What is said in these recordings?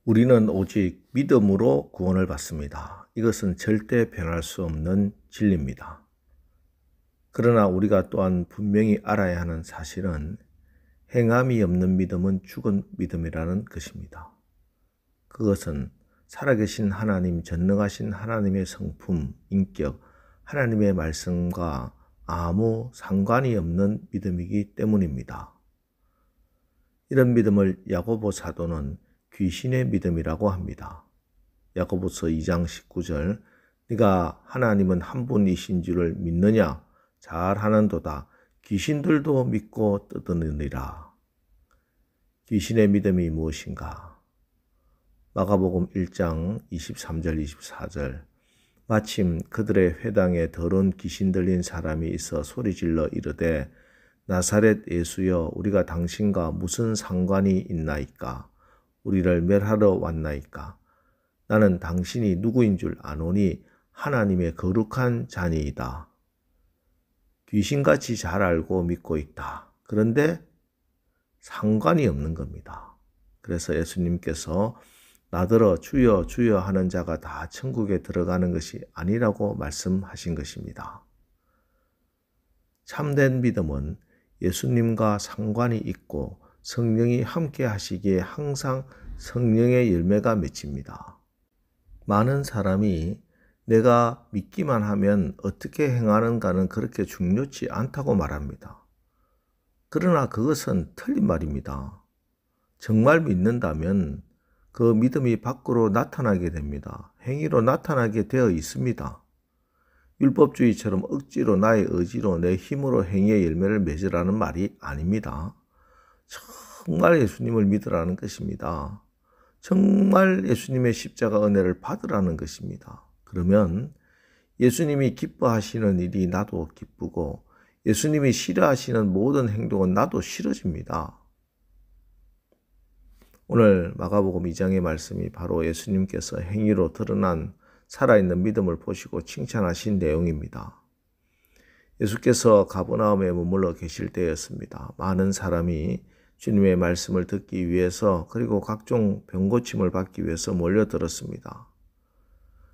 우리는 오직 믿음으로 구원을 받습니다. 이것은 절대 변할 수 없는 진리입니다. 그러나 우리가 또한 분명히 알아야 하는 사실은 행함이 없는 믿음은 죽은 믿음이라는 것입니다. 그것은 살아계신 하나님, 전능하신 하나님의 성품, 인격, 하나님의 말씀과 아무 상관이 없는 믿음이기 때문입니다. 이런 믿음을 야고보 사도는 귀신의 믿음이라고 합니다. 야고보서 2장 19절 네가 하나님은 한 분이신 줄을 믿느냐? 잘하는도다. 귀신들도 믿고 떠드느니라. 귀신의 믿음이 무엇인가? 마가복음 1장 23절 24절 마침 그들의 회당에 더러운 귀신 들린 사람이 있어 소리질러 이르되 나사렛 예수여 우리가 당신과 무슨 상관이 있나이까? 우리를 멸하러 왔나이까? 나는 당신이 누구인 줄 아노니 하나님의 거룩한 자니이다. 귀신같이 잘 알고 믿고 있다. 그런데 상관이 없는 겁니다. 그래서 예수님께서 나더러 주여 주여 하는 자가 다 천국에 들어가는 것이 아니라고 말씀하신 것입니다. 참된 믿음은 예수님과 상관이 있고 성령이 함께 하시기에 항상 성령의 열매가 맺힙니다. 많은 사람이 내가 믿기만 하면 어떻게 행하는가는 그렇게 중요치 않다고 말합니다. 그러나 그것은 틀린 말입니다. 정말 믿는다면 그 믿음이 밖으로 나타나게 됩니다. 행위로 나타나게 되어 있습니다. 율법주의처럼 억지로 나의 의지로 내 힘으로 행위의 열매를 맺으라는 말이 아닙니다. 정말 예수님을 믿으라는 것입니다. 정말 예수님의 십자가 은혜를 받으라는 것입니다. 그러면 예수님이 기뻐하시는 일이 나도 기쁘고 예수님이 싫어하시는 모든 행동은 나도 싫어집니다. 오늘 마가복음 2장의 말씀이 바로 예수님께서 행위로 드러난 살아있는 믿음을 보시고 칭찬하신 내용입니다. 예수께서 가버나움에 머물러 계실 때였습니다. 많은 사람이 주님의 말씀을 듣기 위해서 그리고 각종 병고침을 받기 위해서 몰려들었습니다.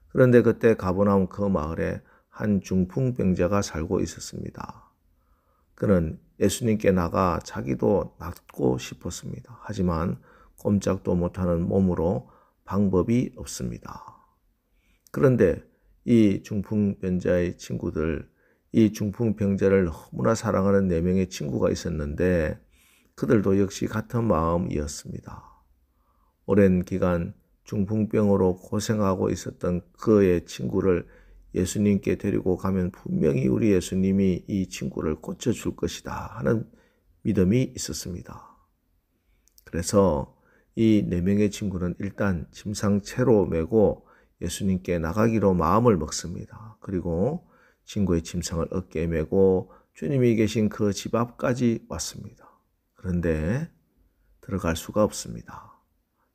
그런데 그때 가버나움 그 마을에 한 중풍병자가 살고 있었습니다. 그는 예수님께 나가 자기도 낫고 싶었습니다. 하지만 꼼짝도 못하는 몸으로 방법이 없습니다. 그런데 이 중풍병자의 친구들, 이 중풍병자를 너무나 사랑하는 4명의 친구가 있었는데 그들도 역시 같은 마음이었습니다. 오랜 기간 중풍병으로 고생하고 있었던 그의 친구를 예수님께 데리고 가면 분명히 우리 예수님이 이 친구를 고쳐줄 것이다 하는 믿음이 있었습니다. 그래서 이 4명의 친구는 일단 침상채로 메고 예수님께 나가기로 마음을 먹습니다. 그리고 친구의 침상을 어깨에 메고 주님이 계신 그 집 앞까지 왔습니다. 그런데 들어갈 수가 없습니다.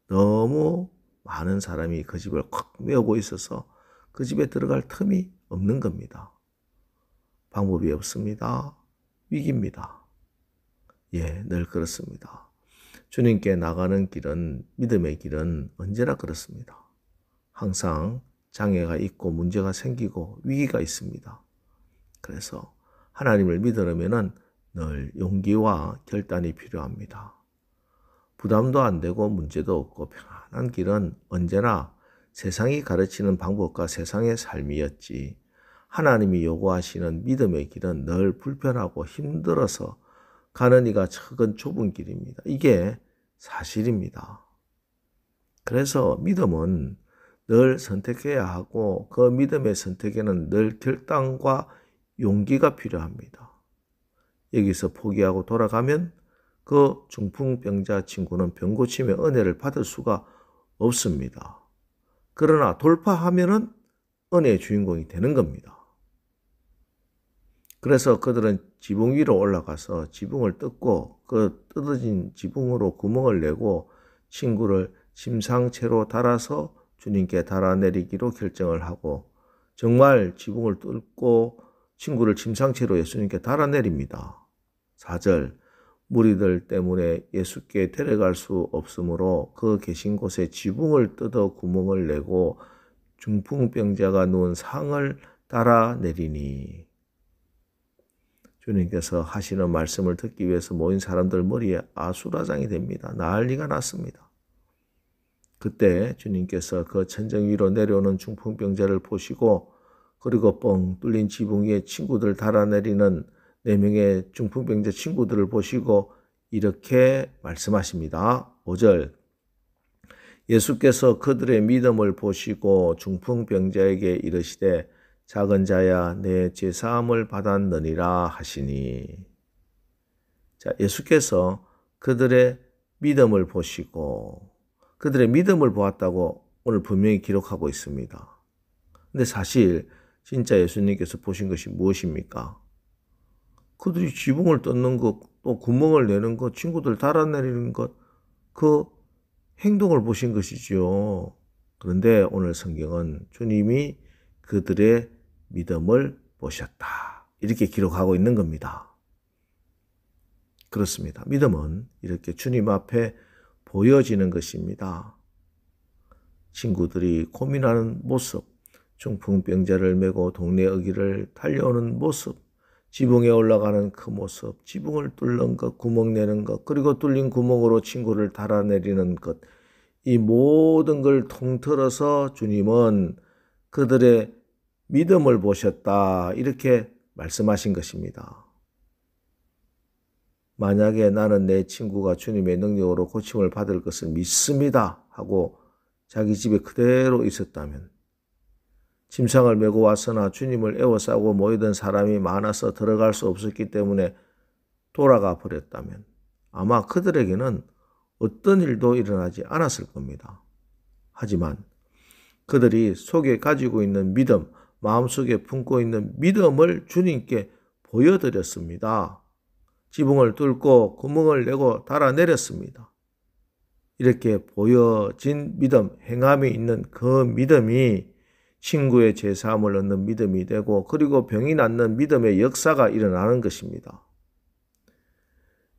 너무 많은 사람이 그 집을 꽉 메우고 있어서 그 집에 들어갈 틈이 없는 겁니다. 방법이 없습니다. 위기입니다. 늘 그렇습니다. 주님께 나가는 길은, 믿음의 길은 언제나 그렇습니다. 항상 장애가 있고 문제가 생기고 위기가 있습니다. 그래서 하나님을 믿으려면 늘 용기와 결단이 필요합니다. 부담도 안 되고 문제도 없고 편안한 길은 언제나 세상이 가르치는 방법과 세상의 삶이었지, 하나님이 요구하시는 믿음의 길은 늘 불편하고 힘들어서 가는 이가 적은 좁은 길입니다. 이게 사실입니다. 그래서 믿음은 늘 선택해야 하고 그 믿음의 선택에는 늘 결단과 용기가 필요합니다. 여기서 포기하고 돌아가면 그 중풍병자 친구는 병고침의 은혜를 받을 수가 없습니다. 그러나 돌파하면은 은혜의 주인공이 되는 겁니다. 그래서 그들은 지붕 위로 올라가서 지붕을 뜯고 그 뜯어진 지붕으로 구멍을 내고 친구를 침상채로 달아서 주님께 달아내리기로 결정을 하고 정말 지붕을 뚫고 친구를 침상채로 예수님께 달아내립니다. 4절 무리들 때문에 예수께 데려갈 수 없으므로 그 계신 곳에 지붕을 뜯어 구멍을 내고 중풍병자가 누운 상을 달아내리니. 주님께서 하시는 말씀을 듣기 위해서 모인 사람들 머리에 아수라장이 됩니다. 난리가 났습니다. 그때 주님께서 그 천정 위로 내려오는 중풍병자를 보시고 그리고 뻥 뚫린 지붕 위에 친구들 달아내리는 4명의 중풍병자 친구들을 보시고 이렇게 말씀하십니다. 5절 예수께서 그들의 믿음을 보시고 중풍병자에게 이르시되 작은 자야 내 죄사함을 받았느니라 하시니. 자, 예수께서 그들의 믿음을 보시고 그들의 믿음을 보았다고 오늘 분명히 기록하고 있습니다. 근데 사실 진짜 예수님께서 보신 것이 무엇입니까? 그들이 지붕을 뜯는 것, 또 구멍을 내는 것, 친구들 달아내리는 것, 그 행동을 보신 것이지요. 그런데 오늘 성경은 주님이 그들의 믿음을 보셨다. 이렇게 기록하고 있는 겁니다. 그렇습니다. 믿음은 이렇게 주님 앞에 보여지는 것입니다. 친구들이 고민하는 모습, 중풍병자를 메고 동네 어귀를 달려오는 모습, 지붕에 올라가는 그 모습, 지붕을 뚫는 것, 구멍 내는 것, 그리고 뚫린 구멍으로 친구를 달아내리는 것, 이 모든 걸 통틀어서 주님은 그들의 믿음을 보셨다. 이렇게 말씀하신 것입니다. 만약에 나는 내 친구가 주님의 능력으로 고침을 받을 것을 믿습니다 하고 자기 집에 그대로 있었다면, 침상을 메고 왔으나 주님을 애워싸고 모이던 사람이 많아서 들어갈 수 없었기 때문에 돌아가 버렸다면 아마 그들에게는 어떤 일도 일어나지 않았을 겁니다. 하지만 그들이 속에 가지고 있는 믿음, 마음속에 품고 있는 믿음을 주님께 보여드렸습니다. 지붕을 뚫고 구멍을 내고 달아내렸습니다. 이렇게 보여진 믿음, 행함이 있는 그 믿음이 친구의 죄사함을 얻는 믿음이 되고 그리고 병이 낫는 믿음의 역사가 일어나는 것입니다.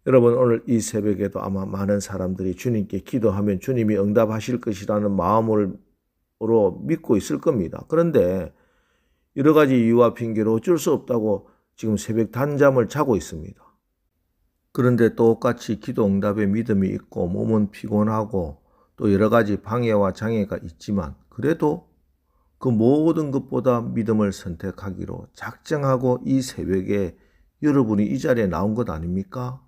여러분 오늘 이 새벽에도 아마 많은 사람들이 주님께 기도하면 주님이 응답하실 것이라는 마음으로 믿고 있을 겁니다. 그런데 여러 가지 이유와 핑계로 어쩔 수 없다고 지금 새벽 단잠을 자고 있습니다. 그런데 똑같이 기도 응답에 믿음이 있고 몸은 피곤하고 또 여러 가지 방해와 장애가 있지만 그래도 그 모든 것보다 믿음을 선택하기로 작정하고 이 새벽에 여러분이 이 자리에 나온 것 아닙니까?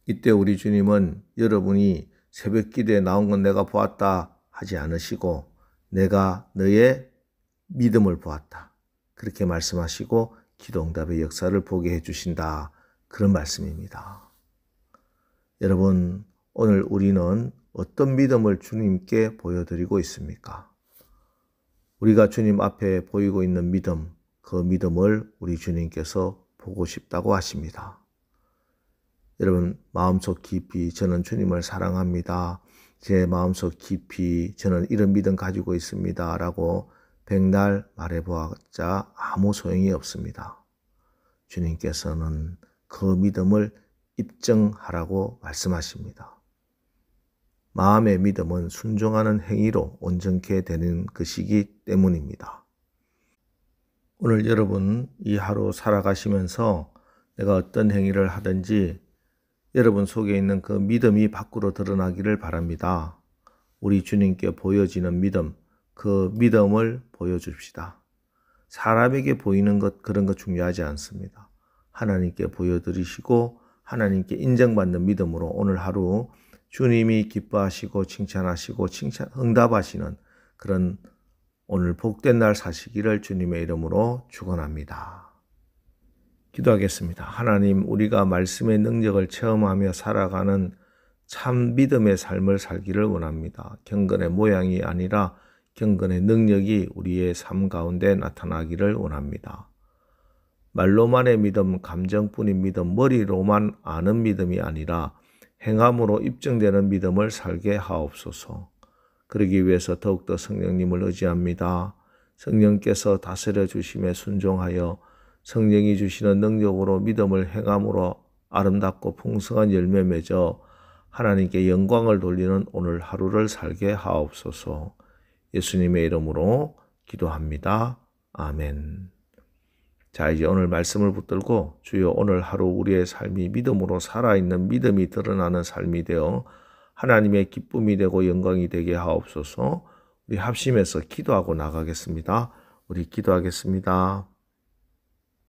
이때 우리 주님은 여러분이 새벽 기도에 나온 건 내가 보았다 하지 않으시고 내가 너의 믿음을 보았다. 그렇게 말씀하시고 기도 응답의 역사를 보게 해주신다. 그런 말씀입니다. 여러분 오늘 우리는 어떤 믿음을 주님께 보여드리고 있습니까? 우리가 주님 앞에 보이고 있는 믿음, 그 믿음을 우리 주님께서 보고 싶다고 하십니다. 여러분 마음속 깊이 저는 주님을 사랑합니다. 제 마음속 깊이 저는 이런 믿음 가지고 있습니다. 라고 백날 말해보았자 아무 소용이 없습니다. 주님께서는 그 믿음을 입증하라고 말씀하십니다. 마음의 믿음은 순종하는 행위로 온전케 되는 것이기 때문입니다. 오늘 여러분 이 하루 살아가시면서 내가 어떤 행위를 하든지 여러분 속에 있는 그 믿음이 밖으로 드러나기를 바랍니다. 우리 주님께 보여지는 믿음, 그 믿음을 보여줍시다. 사람에게 보이는 것 그런 거 중요하지 않습니다. 하나님께 보여드리시고 하나님께 인정받는 믿음으로 오늘 하루 주님이 기뻐하시고 칭찬하시고 응답하시는 그런 오늘 복된 날 사시기를 주님의 이름으로 축원합니다. 기도하겠습니다. 하나님, 우리가 말씀의 능력을 체험하며 살아가는 참 믿음의 삶을 살기를 원합니다. 경건의 모양이 아니라 경건의 능력이 우리의 삶 가운데 나타나기를 원합니다. 말로만의 믿음, 감정뿐인 믿음, 머리로만 아는 믿음이 아니라 행함으로 입증되는 믿음을 살게 하옵소서. 그러기 위해서 더욱더 성령님을 의지합니다. 성령께서 다스려 주심에 순종하여 성령이 주시는 능력으로 믿음을 행함으로 아름답고 풍성한 열매 맺어 하나님께 영광을 돌리는 오늘 하루를 살게 하옵소서. 예수님의 이름으로 기도합니다. 아멘. 자, 이제 오늘 말씀을 붙들고 주여 오늘 하루 우리의 삶이 믿음으로 살아있는 믿음이 드러나는 삶이 되어 하나님의 기쁨이 되고 영광이 되게 하옵소서. 우리 합심해서 기도하고 나가겠습니다. 우리 기도하겠습니다.